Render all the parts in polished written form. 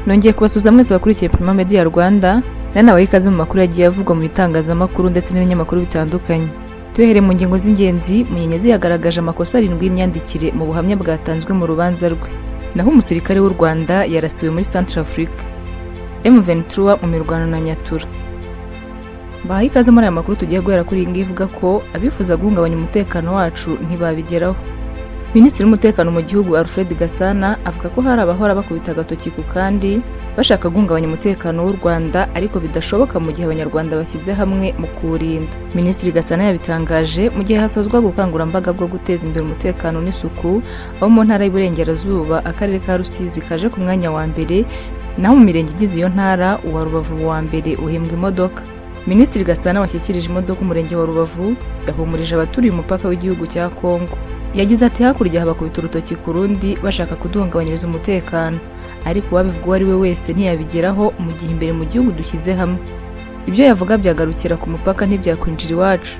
Nongeye kubasuza mwese bakurikiye Prima Media Rwanda, nanabaye ikaze mu makuru yagiye avugwa mu bitangazamakuru ndetse n'ibinyamakuru bitandukanye. Tuhere mu ngingo z'ingenzi, Munyenyezi yagaragaje amakosa 7 y'imyandikire mu buhamya bwatanzwe mu rubanza rwe. Naho umusirikare w'u Rwanda yarasiwe muri Centrafrique. M23 mu mirwano na Nyatura. Bahaye ikaze muri aya makuru tugiye guhera kuri iyi ivuga ko abifuza guhungabanya umutekano wacu ntibabigeraho. Minisitiri w'umutekano mu gihugu Alfred Gasana avuga ko hari abahora bakubita agatoki ku kandi bashaka guhungabanya umutekano w'u Rwanda ariko bidashoboka mu gihe abanyarwanda bashyize hamwe mu kurinda. Minisitiri Gasana yabitangaje mu gihe hasozwa gukangurambaga bwo guteza imbere umutekano n'isuku aho mu ntara y'Iburengerazuba akarere ka Rusizi kaje ku mwanya wa mbere, naho mu mirenge igize iyo ntara uwa Rubavu wa mbere uhembwa imodoka. Minisitiri Gasana washyikirije imodoka umurenge wa Rubavu yahumurije abaturiye umupaka w'igihugu cya Kongo. Yagize ati hakurya habakubita urutoki ku rundi bashaka kuduhungabanyiriza umutekano, ariko uwabivuga uwo ari we wese ntiyabigeraho mu gihe imbere mu gihugu dushyize hamwe. Ibyo yavuga byagarukira ku mupaka ntibyakwinjira iwacu,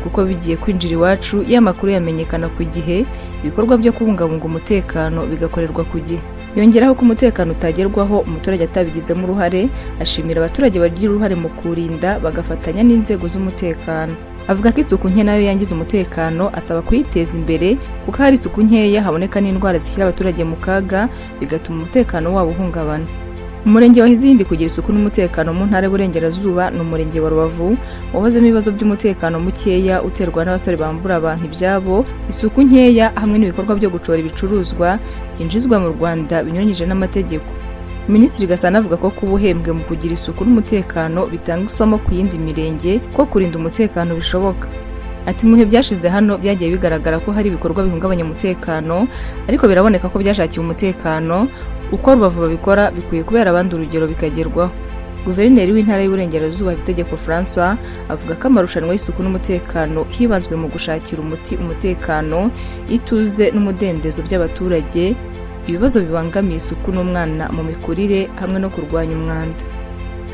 kuko bigiye kwinjira iwacu ya makuru yamenyekana ku gihe, ibikorwa byo kubungabunga umutekano bigakorerwa ku gihe. Yongeraho ko umutekano utagerwaho umuturage atabigizemo uruhare, ashimira abaturage bagira uruhare mu kurinda bagafatanya n'inzego z'umutekano. Avuga ko isuku nke nayo yangiza umutekano, asaba kuyiteza imbere kuko hari isuku nkeya haboneka n'indwara zishyira abaturage mu kaga bigatuma umutekano wabo uhungabana. Umurenge wa Hizindi kugira isuku n'umutekano mu ntara y'Iburengerazuba ni umurenge wa Rubavu wahozemo ibibazo by'umutekano mukeya uterwa n'abasore bambura abantu ibyabo, isuku nkeya hamwe n'ibikorwa byo gucora ibicuruzwa byinjizwa mu Rwanda binyuranyije n'amategeko. Minisitiri Gasana avuga ko kubuhembwe mu kugira isuku n'umutekano bitanga isomo ku yindi mirenge ko kurinda umutekano bishoboka. Ati muhe byashize hano byagiye bigaragara ko hari ibikorwa bihungabanya umutekano, ariko biraboneka ko byashakiye umutekano, uko Rubavu babikora bikwiye kubera abandi urugero bikagerwaho. Guverineri w'intara y'Iburengerazuba Itegeko François avuga ko amarushanwa y'isuku n'umutekano hibanzwe mu gushakira umuti umutekano, ituze n'umudendezo by'abaturage, ibibazo bibangamiye isuku n'umwana mu mikurire hamwe no kurwanya umwanda.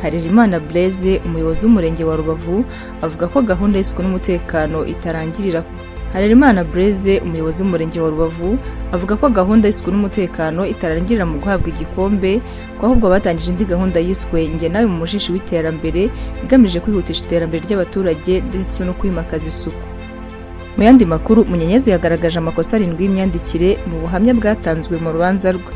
Harerimana Blaise umuyobozi w'umurenge wa Rubavu avuga ko gahunda y'isuku n'umutekano itarangirira. Harerimana Blaise umuyobozi w'umurenge wa Rubavu avuga ko gahunda y'isuku n'umutekano itarangirira mu guhabwa igikombe, ko ahubwo batangije indi gahunda yiswe Nge nawe mu mujishi w'iterambere igamije kwihutisha iterambere ry'abaturage ndetse no kwimakaza isuku. Mu yandi makuru, Munyenyezi yagaragaje amakosa 7 y'imyandikire mu buhamya bwatanzwe mu rubanza rwe.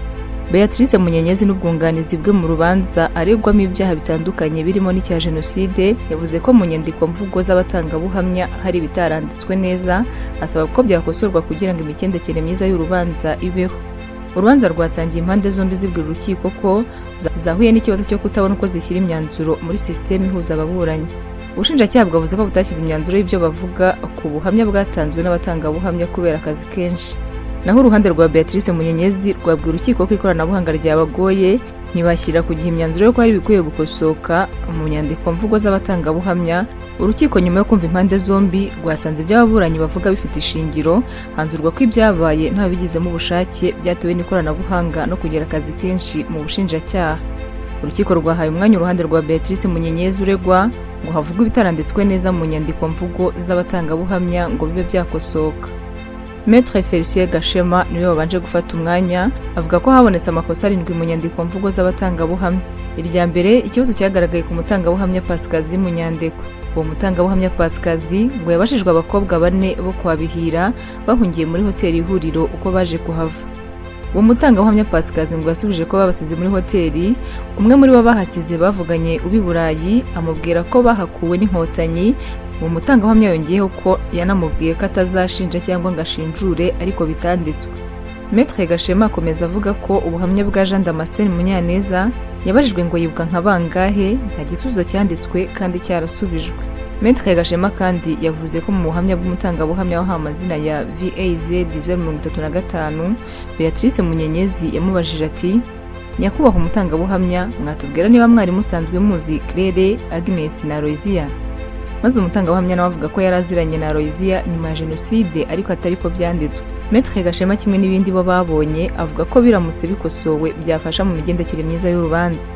Beatrice Munyenyezi n'ubwunganizi bwe mu rubanza aregwamo ibyaha bitandukanye birimo n'icya jenoside, yavuze ko mu nyandiko mvugo z'abatangabuhamya hari bitaranditswe neza, asaba ko byakosorwa kugira ngo imikendekere myiza y'urubanza ibeho. Urubanza rwatangiye impande zombi zibwira urukiko ko zahuye n'ikibazo cyo kutabona uko zishyira imyanzuro muri systeme ihuza ababuranyi. Ubushinjacyaha bwavuze ko butashyize imyanzuro y'ibyo bavuga ku buhamya bwatanzwe n'abatangabuhamya kubera akazi kenshi. Naho uruhande rwa Beatrice Munyenyezi rwabwira urukiko ko ikoranabuhanga ryabagoye, ntibashyira ku gihe imyanzuro yo ko ari bikwiye gukosoka mu nyandiko mvugo z'abatangabuhamya. Urukiko nyuma yo kumva impande zombi rwasanze iby'ababuranyi bavuga bifite ishingiro, hanzurwa ko ibyabaye ntabigizemo ubushake byatewe n'ikoranabuhanga no kugira akazi kenshi mu bushinjacyaha. Urukiko rwahaye umwanya uruhande rwa Beatrice Munyenyezi uregwa ngo havugwe ibitaranditswe neza mu nyandiko mvugo z'abatangabuhamya ngo bibe byakosoka. Maître Felicien Gashema niwe wabanje gufata umwanya, avuga ko habonetse amakosa 7 mu nyandiko mvugo z'abatangabuhamya. Irya mbere, ikibazo cyagaragaye ku mutangabuhamya Pasikazi Munyandekwe. Uwo mutangabuhamya Pasikazi ngo yabashijwe abakobwa 4 bo kwabihira bahungiye muri hoteli Ihuriro uko baje kuhava. Uwo mutangabuhamya Pasikazi ngo yasubije ko babasize muri hoteli, umwe muri bo bahasize bavuganye ubi Burayi amubwira ko bahakuwe n'inkotanyi. Uwo mutangabuhamya yongeyeho ko yanamubwiye ko atazashinja cyangwa ngo ashinjure ariko bitanditswe. Maître Gashema akomeza avuga ko ubuhamya bwa Jean Damascene Munyaneza yabajijwe ngo yibwa nka bangahe, nta gisubizo cyanditswe kandi cyarasubijwe. Maître Gashema kandi yavuze ko mu buhamya bw'umutangabuhamya wahawe amazina ya VAZ 1035 Beatrice Munyenyezi yamubajije ati nyakubahwa umutangabuhamya, mwatubwira niba mwari musanzwe muzi Claire, Agnes na Roisia? Maze umutangabuhamya nawe avuga ko yaraziranye na Roisia nyuma ya jenoside ariko atari ko byanditswe. Maître Gashema kimwe n'ibindi bo babonye avuga ko biramutse bikosowe byafasha mu migendekere myiza y'urubanza.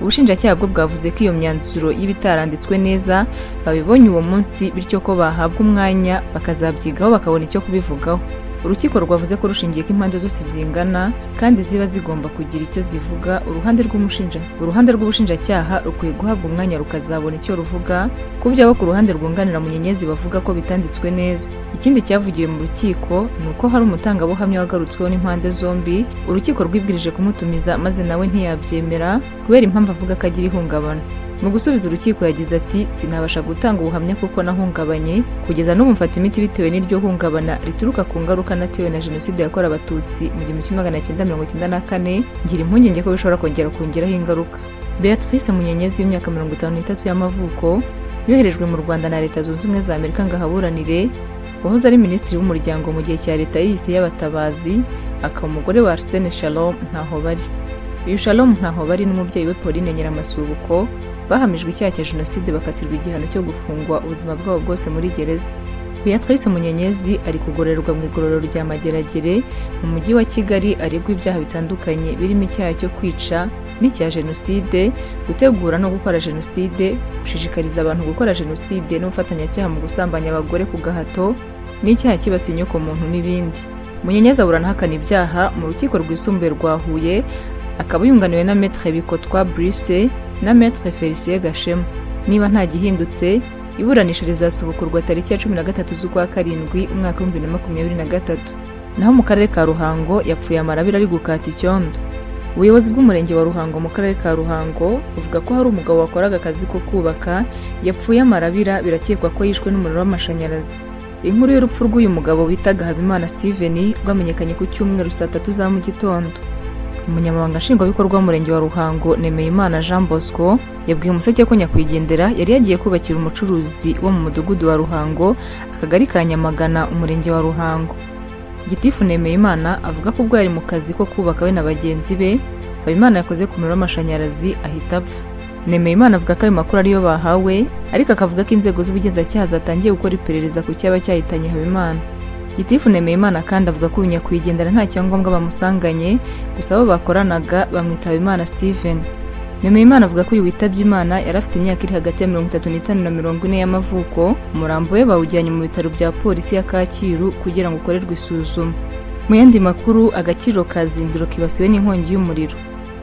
Ubushinjacyaha bwo bwavuze ko iyo myanzuro y'ibitaranditswe neza babibonye uwo munsi, bityo ko bahabwa umwanya bakazabyigaho bakabona icyo kubivugaho. urukiko rwavuze ko rushingiye ko impande zose zingana kandi ziba zigomba kugira icyo zivuga. Uruhande rw'ubushinjacyaha rukwiye guhabwa umwanya rukazabona icyo ruvuga ku byabo ku ruhande rwunganira Munyenyezi bavuga ko bitanditswe neza. Ikindi cyavugiwe mu rukiko ni uko hari umutangabuhamya wagarutsweho n'impande zombi, urukiko rwibwirije kumutumiza maze nawe ntiyabyemera kubera impamvu avuga ko agira ihungabana. Mu gusubiza urukiko yagize ati sinabasha gutanga ubuhamya kuko nahungabanye, kugeza n'ubu mfata imiti bitewe n'iryo hungabana rituruka ku ngaruka natewe na jenoside yakorewe abatutsi mu 1994, ngira impungenge ko bishobora kongera kongeraho ingaruka. Beatrice Munyenyezi w'imyaka 53 y'amavuko yoherejwe mu Rwanda na Leta Zunze Ubumwe za Amerika ngo ahaburanire, wahoze ari minisitiri w'umuryango mu gihe cya leta y'isi y'abatabazi, akaba umugore wa Arsène Shalom Ntahobari. Uyu Shalom Ntahobari n'umubyeyi we Pauline Nyiramasubuko bahamijwe icyaha cya jenoside bakatirwa igihano cyo gufungwa ubuzima bwabo bwose muri gereza. Beatrice Munyenyezi ari kugororerwa mu igororero rya Mageragere mu mujyi wa Kigali, aregwa ibyaha bitandukanye birimo icyaha cyo kwica n'icya jenoside, gutegura no gukora jenoside, gushishikariza abantu gukora jenoside n'ubufatanyacyaha mu gusambanya abagore ku gahato n'icyaha kibasiye inyokomuntu n'ibindi. Munyenyezi aburana ahakana ibyaha mu rukiko rwisumbuye rwa Huye, akaba yunganiwe na Maître Bikotwa Brice na Maître Felicien Gashema. Niba nta gihindutse, iburanisha rizasubukurwa tariki ya 13 z'ukwa karindwi umwaka 2023. Naho mu karere ka Ruhango yapfuye amarabira ari gukata icyondo. Ubuyobozi bw'umurenge wa Ruhango mu karere ka Ruhango buvuga ko hari umugabo wakoraga akazi ko kubaka yapfuye amarabira, birakekwa ko yishwe n'umuriro w'amashanyarazi. Inkuru y'urupfu rw'uyu mugabo bitaga Habimana Steven rwamenyekanye ku cyumweru saa 3 za mu gitondo. Umunyamabanga nshingwabikorwa w'umurenge wa Ruhango Nemeyimana Jean Bosco yabwiye Umuseke ko nyakwigendera yari yagiye kubakira umucuruzi wo mu mudugudu wa Ruhango, akagari ka Nyamagana, umurenge wa Ruhango. Gitifu Nemeyimana avuga ko ubwo yari mu kazi ko kubaka we na bagenzi be, Habimana yakoze ku muriro w'amashanyarazi ahita apfa. Nemeyimana avuga ko ayo makuru ariyo bahawe, ariko akavuga ko inzego z'ubugenzacyaha zatangiye gukora iperereza ku cyaba cyahitanye Habimana. Gitifu Nemeyimana kandi avuga ko nyakwigendera nta cyangombwa bamusanganye, gusa abo bakoranaga bamwita Habimana Steven. Nemeyimana avuga ko uyu witabye Imana yari afite imyaka iri hagati ya 35 na 40 y'amavuko. Umurambo we bawujyanye mu bitaro bya polisi ya Kacyiru kugira ngo ukorerwe isuzuma. Mu yandi makuru, agaciro ka Zindiro kibasiwe n'inkongi y'umuriro.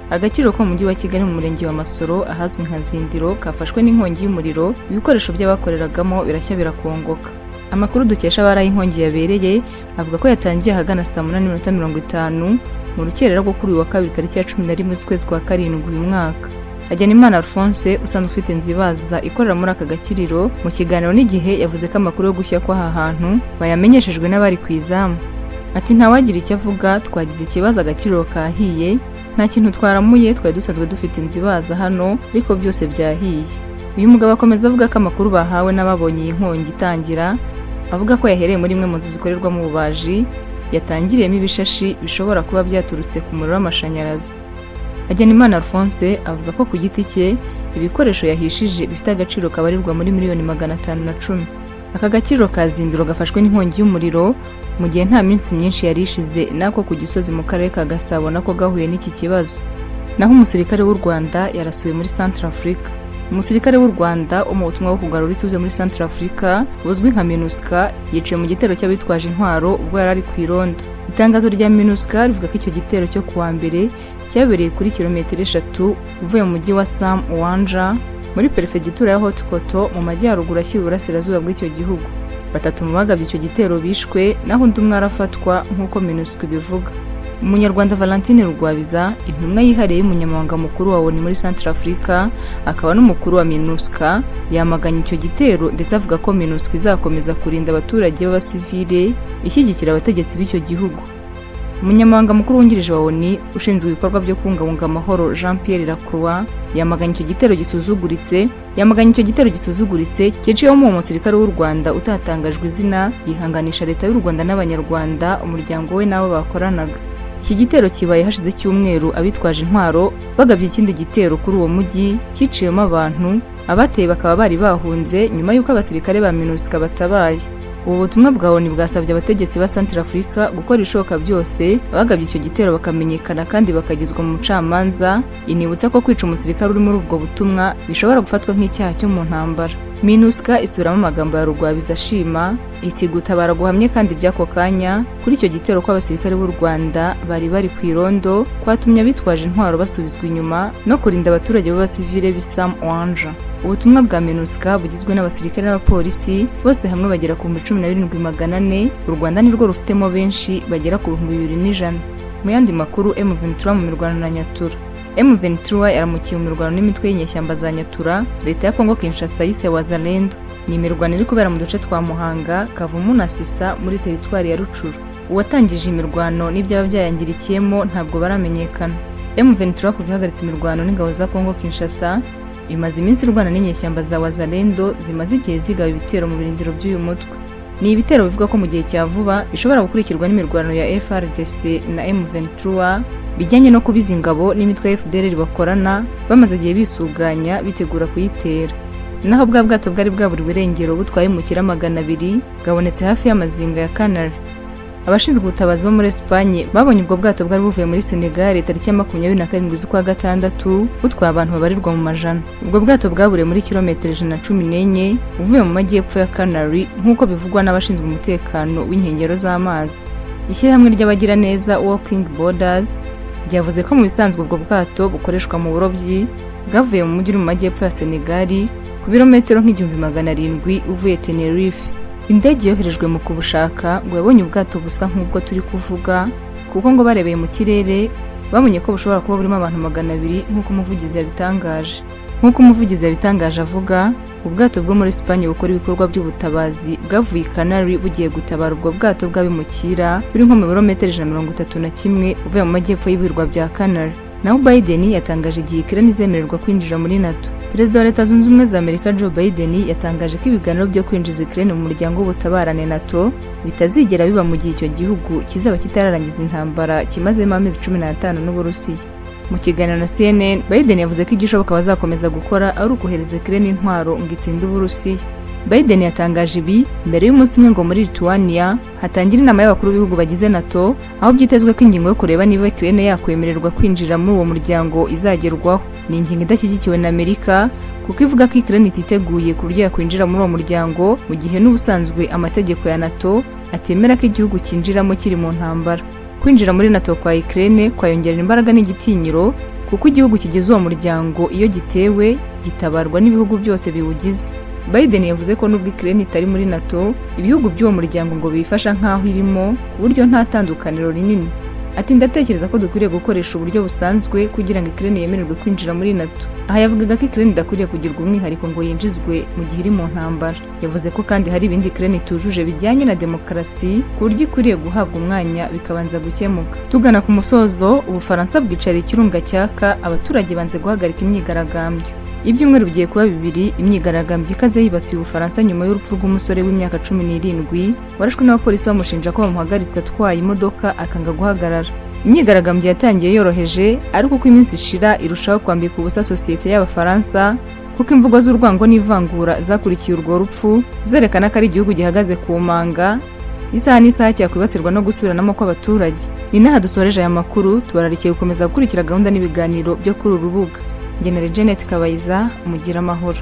Agaciro ko mu mujyi wa Kigali mu murenge wa Masoro ahazwi nka Zindiro kafashwe n'inkongi y'umuriro, ibikoresho by'abakoreragamo birashya birakongoka. Amakuru dukesha abari inkongi yabereye avuga ko yatangiye ahagana saa 8:50 mu rukerera rwo kuri uyu wa kabiri tariki ya 11 z'ukwezi kwa karindwi uyu mwaka. Hagenimana Alphonse usanzwe ufite inzibaza ikorera muri aka gakiriro, mu kiganiro n'Igihe yavuze ko amakuru yo gushya kw'aha hantu bayamenyeshejwe n'abari ku izamu. Ati ntawagira icyo avuga, twagize ikibazo agakiriro kahiye, nta kintu twaramuye, twari dusanzwe dufite inzibaza hano ariko byose byahiye. Uyu mugabo akomeza avuga ko amakuru bahawe n'ababonye iyi nkongi itangira, avuga ko yahereye muri imwe mu nzu zikorerwamo ububaji, yatangiriyemo ibishashi bishobora kuba byaturutse ku muriro w'amashanyarazi. Hagenimana Alphonse avuga ko ku giti cye ibikoresho yahishije bifite agaciro kabarirwa muri miliyoni 510. Aka gakiriro ka Zindiro gafashwe n'inkongi y'umuriro mu gihe nta minsi myinshi yari ishize nako ku Gisozi mu karere ka Gasabo nako gahuye n'iki kibazo. Naho umusirikare w'u Rwanda yarasuwe muri Centrafrica. Umusirikare w'u Rwanda wo mu butumwa bwo kugarura ituze muri Centrafrica buzwi nka MINUSCA yiciwe mu gitero cy'abitwaje intwaro ubwo yari ari ku irondo. Itangazo rya MINUSCA rivuga ko icyo gitero cyo kuwa mbere cyabereye kuri kilometero 3 uvuye mu mujyi wa Sam Uwanja muri perefegitura ya Haut-Koto mu majyaruguru ashyira uburasirazuba bw'icyo gihugu. 3 mu bagabye icyo gitero bishwe, naho undi umwe arafatwa nk'uko MINUSCA bivuga. Umunyarwanda Valentine Rugwabiza, intumwa yihariye y'umunyamabanga mukuru wa ONU muri Centrafrica akaba n'umukuru wa MINUSCA, yamaganye icyo gitero ndetse avuga ko MINUSCA izakomeza kurinda abaturage b'abasivile ishyigikira abategetsi b'icyo gihugu. Umunyamabanga mukuru wungirije wa ONU ushinzwe ibikorwa byo kubungabunga amahoro Jean Pierre Lacroix yamaganye icyo gitero gisuzuguritse cyiciwemo umusirikare w'u Rwanda utatangajwe izina, yihanganisha leta y'u Rwanda n'abanyarwanda, umuryango we n'abo bakoranaga. Iki gitero kibaye hashize cyumweru abitwaje intwaro bagabye ikindi gitero kuri uwo mujyi cyiciyemo abantu, abateye bakaba bari bahunze nyuma y'uko abasirikare ba MINUSCA batabaye. Ubu butumwa bwa ONU bwasabye abategetsi ba Centrafrica gukora ishoboka byose abagabye icyo gitero bakamenyekana kandi bakagizwa mu mucamanza. Inibutsa ko kwica umusirikare uri muri ubwo butumwa bishobora gufatwa nk'icyaha cyo mu ntambara. MINUSCA isuramo amagambo ya Rugwabiza ashima iti gutabara guhamye kandi by'ako kanya kuri icyo gitero kw'abasirikare b'u Rwanda bari ku irondo kwatumye abitwaje intwaro basubizwa inyuma no kurinda abaturage b'abasivile b'Isam Ouanja. Ubutumwa bwa MINUSCA bugizwe n'abasirikare n'abapolisi bose hamwe bagera ku 17,400. U Rwanda nirwo rufitemo benshi bagera ku 2,100. Mu yandi makuru, M23 mu mirwano na Nyatura. M23 yaramukiye mu mirwano n'imitwe y'inyeshyamba za Nyatura, leta ya Kongo Kinshasa yise Wazalendo. Ni imirwano iri kubera mu duce twa Muhanga, Kavumu na Sisa muri teritwari ya Rucuru. Uwatangije imirwano n'ibyaba byayangirikiyemo ntabwo baramenyekana. M23 kuva ihagaritse imirwano n'ingabo za Kongo Kinshasa imaze iminsi irwana n'inyeshyamba za Wazalendo zimaze igihe zigaba ibitero mu birindiro by'uyu mutwe. Ni ibitero bivuga ko mu gihe cya vuba bishobora gukurikirwa n'imirwano ya FARDC na M23 bijyanye no kubiza ingabo n'imitwe ya FDLR bakorana bamaze igihe bisuganya bitegura kuyitera. Naho bwa bwato bwari bwaburiwe irengero butwaye mu kira 200 bwabonetse hafi y'amazinga ya Canary. Abashinzwe ubutabazi bo muri Espagne babonye ubwo bwato bwari buvuye muri Senegal tariki ya 27 z'ukwa gatandatu butwaye abantu babarirwa mu majana. Ubwo bwato bwaburiye muri kilometero 114 uvuye mu majyepfo ya Canary nk'uko bivugwa n'abashinzwe umutekano w'inkengero z'amazi. Ishyirahamwe ry'abagira neza Walking Borders ryavuze ko mu bisanzwe ubwo bwato bukoreshwa mu burobyi bwavuye mu mujyi uri mu majyepfo ya Senegal ku birometero nk'igihumbi 700 uvuye Tenerife. Indege yoherejwe mu kubushaka ngo yabonye ubwato busa nk'ubwo turi kuvuga kuko ngo barebeye mu kirere bamenye ko bushobora kuba burimo abantu 200 nk'uko umuvugizi yabitangaje avuga ubwato bwo muri Espagne bukora ibikorwa by'ubutabazi bwavuye i Canary bugiye gutabara ubwo bwato bw'abimukira buri nko mu birometero 131 uvuye mu majyepfo y'ibirwa bya Canary. Naho Biden yatangaje igihe Ukraine izemererwa kwinjira muri NATO. Perezida wa Leta Zunze Ubumwe za Amerika Joe Biden yatangaje ko ibiganiro byo kwinjiza Ukraine mu muryango w'ubutabarane NATO bitazigera biba mu gihe icyo gihugu kizaba kitararangiza intambara kimazemo amezi 15 n'Uburusiya. Mu kiganiro na CNN, Biden yavuze ko igishoboka bazakomeza gukora ari ukohereza Ukraine intwaro ngo itsinde Uburusiya. Biden yatangaje ibi mbere y'umunsi umwe ngo muri Lithuania hatangira inama y'abakuru b'ibihugu bagize NATO aho byitezwe ko ingingo yo kureba niba Ukraine yakwemererwa kwinjira muri uwo muryango izagerwaho. Ni ingingo idashyigikiwe na Amerika kuko ivuga ko Ukraine ititeguye ku buryo yakwinjira muri uwo muryango mu gihe n'ubusanzwe amategeko ya NATO atemera ko igihugu cyinjiramo kiri mu ntambara. Kwinjira muri NATO kwa Ukraine kwayongerera imbaraga n'igitinyiro kuko igihugu kigize uwo muryango iyo gitewe gitabarwa n'ibihugu byose biwugize. Biden yavuze ko nubwo Ukraine itari muri NATO ibihugu by'uwo muryango ngo bifasha nkaho irimo ku buryo nta tandukaniro rinini. Ati ndatekereza ko dukwiriye gukoresha uburyo busanzwe kugira ngo Ukraine yemererwe kwinjira muri NATO. Aha yavugaga ko Ukraine idakwiriye kugirwa umwihariko ngo yinjizwe mu gihe iri mu ntambara. Yavuze ko kandi hari ibindi Ukraine itujuje bijyanye na demokarasi ku buryo ikwiriye guhabwa umwanya bikabanza gukemuka. Tugana ku musozo, Ubufaransa bwicariye ikirunga cyaka abaturage banze guhagarika imyigaragambyo. Ibyumweru bigiye kuba 2 imyigaragambyo ikaze yibasiye Ubufaransa nyuma y'urupfu rw'umusore w'imyaka 17 warashwe n'abapolisi bamushinja ko bamuhagaritse atwaye imodoka akanga guhagarara. Imyigaragambyo yatangiye yoroheje ariko uko iminsi ishira irushaho kwambika ubusa sosiyete y'Abafaransa kuko imvugo z'urwango n'ivangura zakurikiye urwo rupfu zerekana ko ari igihugu gihagaze ku manga isaha n'isaha cyakwibasirwa no gusubiranamo kw'abaturage. Ni naha dusoreje aya makuru, tubararikiye gukomeza gukurikira gahunda n'ibiganiro byo kuri uru rubuga. General Janet Kabayiza, umugira amahoro.